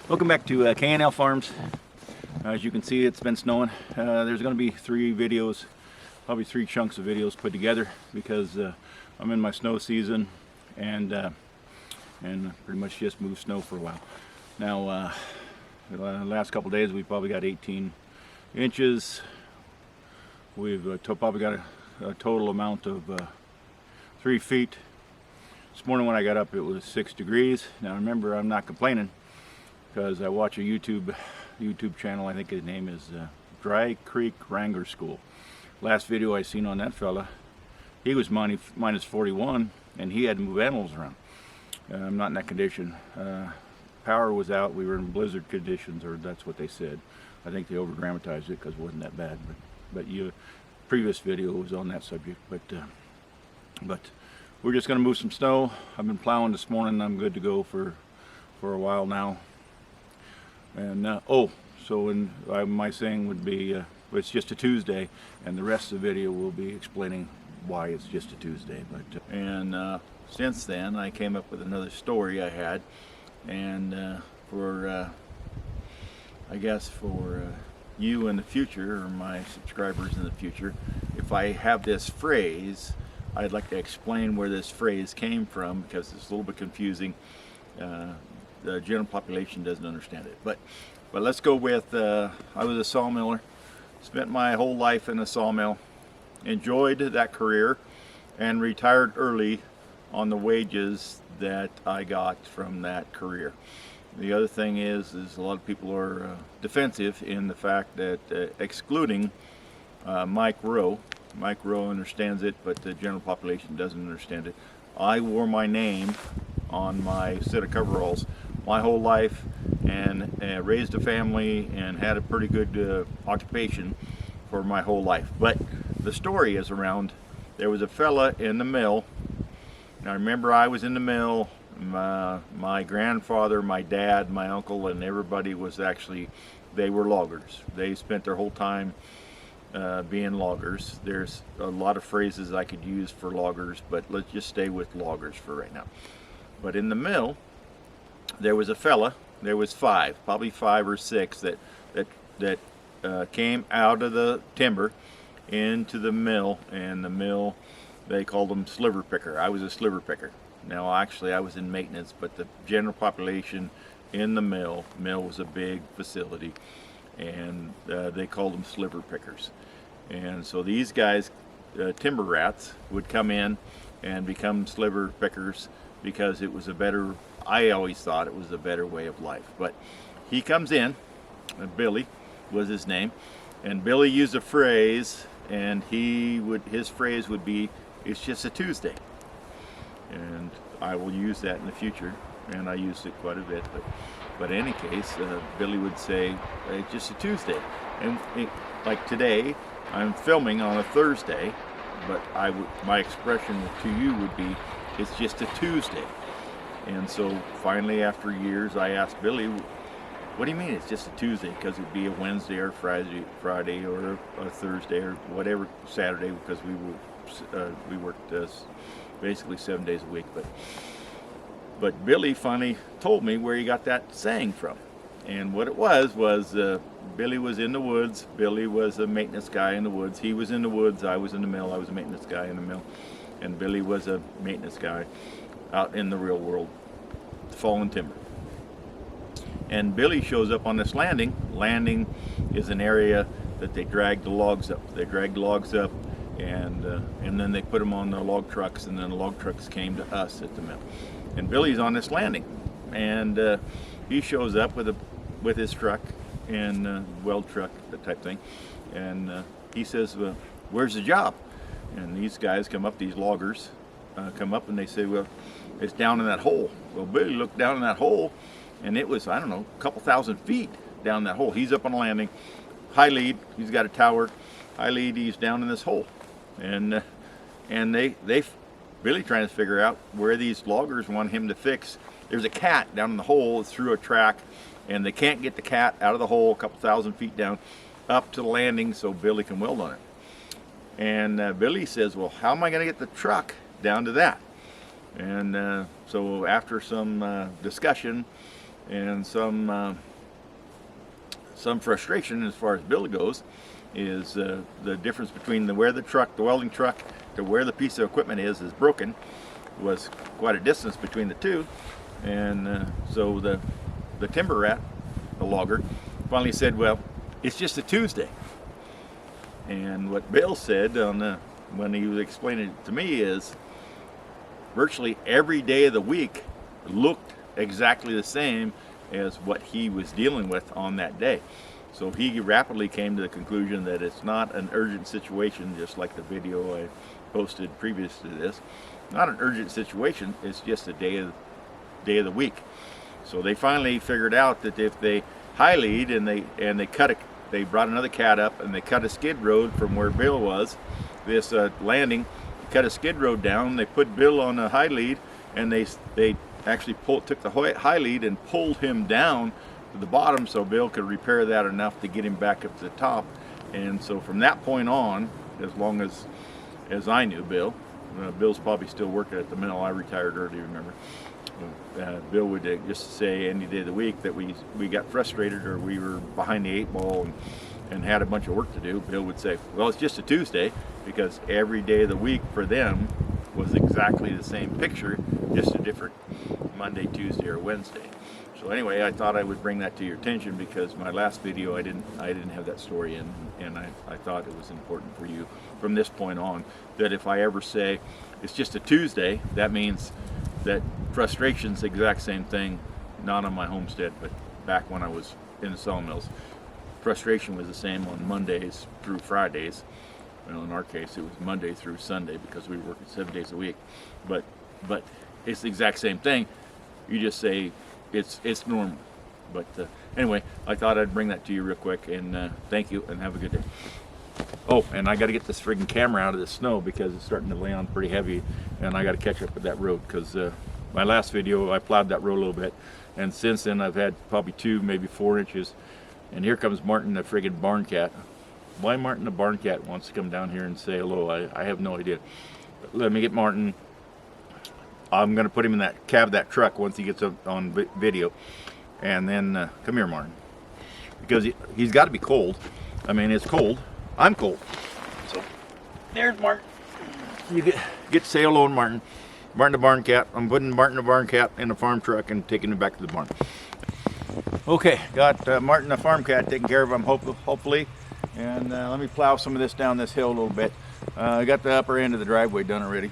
Welcome back to KNL Farms. As you can see, it's been snowing. There's going to be probably three chunks of videos put together because I'm in my snow season and pretty much just moved snow for a while. Now, the last couple days we've probably got 18 inches. We've probably got a total amount of 3 feet. This morning when I got up it was 6 degrees. Now remember, I'm not complaining because I watch a YouTube channel. I think his name is Dry Creek Wrangler School. Last video I seen on that fella, he was minus 41 and he had to move animals around. I'm not in that condition. Power was out. We were in blizzard conditions, or that's what they said. I think they over dramatized it because it wasn't that bad. But previous video was on that subject. But we're just going to move some snow. I've been plowing this morning. I'm good to go for a while now. And my saying would be it's just a Tuesday, and the rest of the video will be explaining why it's just a Tuesday. Since then I came up with another story I had, and I guess for you in the future, or my subscribers in the future, if I have this phrase, I'd like to explain where this phrase came from because it's a little bit confusing. The general population doesn't understand it. But let's go with, I was a sawmiller, spent my whole life in a sawmill, enjoyed that career, and retired early on the wages that I got from that career. The other thing is a lot of people are defensive in the fact that excluding Mike Rowe understands it, but the general population doesn't understand it. I wore my name on my set of coveralls my whole life and raised a family and had a pretty good occupation for my whole life. But the story is around, there was a fella in the mill. Now remember, I was in the mill. My grandfather, my dad, my uncle, and everybody was they were loggers. They spent their whole time being loggers. There's a lot of phrases I could use for loggers, but let's just stay with loggers for right now. But in the mill, there was a fella. There was probably five or six that came out of the timber into the mill, and the mill, they called them sliver picker. I was a sliver picker. Now actually I was in maintenance, but the general population in the mill was a big facility, and they called them sliver pickers. And so these guys, timber rats, would come in and become sliver pickers because it was I always thought it was a better way of life. But he comes in, Billy was his name, and Billy used a phrase, and his phrase would be, "It's just a Tuesday." And I will use that in the future, and I used it quite a bit. But in any case, Billy would say, "It's just a Tuesday." And like today, I'm filming on a Thursday, but my expression to you would be, "It's just a Tuesday." And so finally, after years, I asked Billy, "What do you mean it's just a Tuesday?" Because it'd be a Wednesday or Friday or a Thursday or whatever, Saturday, because we worked basically 7 days a week. But Billy finally told me where he got that saying from. And what it was Billy was in the woods. Billy was a maintenance guy in the woods. He was in the woods, I was in the mill. I was a maintenance guy in the mill. And Billy was a maintenance guy out in the real world, falling timber. And Billy shows up on this landing. Landing is an area that they drag the logs up. They dragged the logs up, and then they put them on the log trucks, and then the log trucks came to us at the mill. And Billy's on this landing, and he shows up with his truck, and weld truck, that type thing, and he says, "Where's the job?" And these guys come up, these loggers come up, and they say, "Well, it's down in that hole." Well, Billy looked down in that hole, and it was, I don't know, a couple thousand feet down that hole. He's up on a landing, high lead, he's got a tower, high lead, he's down in this hole. And Billy trying to figure out where these loggers want him to fix. There's a cat down in the hole through a track, and they can't get the cat out of the hole a couple thousand feet down up to the landing so Billy can weld on it. And Billy says, "Well, how am I going to get the truck down to that?" And so after some discussion, and some frustration as far as Bill goes is the difference between where the welding truck to where the piece of equipment is broken was quite a distance between the two. And so the timber rat, the logger, finally said, well, it's just a Tuesday. And what Bill said when he was explaining it to me is virtually every day of the week looked exactly the same as what he was dealing with on that day. So he rapidly came to the conclusion that it's not an urgent situation, just like the video I posted previous to this. Not an urgent situation, it's just a day of the week. So they finally figured out that if they high lead and they brought another cat up and they cut a skid road from where Bill was, this landing, cut a skid road down, they put Bill on a high lead, and they actually took the high lead and pulled him down to the bottom so Bill could repair that enough to get him back up to the top. And so from that point on, as long as I knew Bill, Bill's probably still working at the mill. I retired early, remember. Bill would just say any day of the week that we got frustrated or we were behind the 8 ball and had a bunch of work to do. Bill would say, well, it's just a Tuesday, because every day of the week for them was exactly the same picture, just a different Monday, Tuesday, or Wednesday. So anyway, I thought I would bring that to your attention because my last video I didn't have that story in, and I thought it was important for you from this point on that if I ever say it's just a Tuesday, that means that frustration's the exact same thing, not on my homestead, but back when I was in the sawmills. Frustration was the same on Mondays through Fridays. Well, in our case, it was Monday through Sunday because we were working 7 days a week. But it's the exact same thing. You just say it's normal. But anyway, I thought I'd bring that to you real quick, and thank you, and have a good day. Oh, and I got to get this friggin' camera out of the snow because it's starting to lay on pretty heavy, and I got to catch up with that road because my last video I plowed that road a little bit, and since then I've had probably 2, maybe 4 inches. And here comes Martin, the friggin' barn cat. Why Martin the barn cat wants to come down here and say hello, I have no idea. But let me get Martin. I'm gonna put him in that cab of that truck once he gets on video, and then come here, Martin, because he's got to be cold. I mean, it's cold. I'm cold. So there's Martin. You get to say hello to Martin. Martin the barn cat. I'm putting Martin the barn cat in the farm truck and taking him back to the barn. Okay, got Martin the farm cat taken care of him, hopefully. And let me plow some of this down this hill a little bit. I got the upper end of the driveway done already.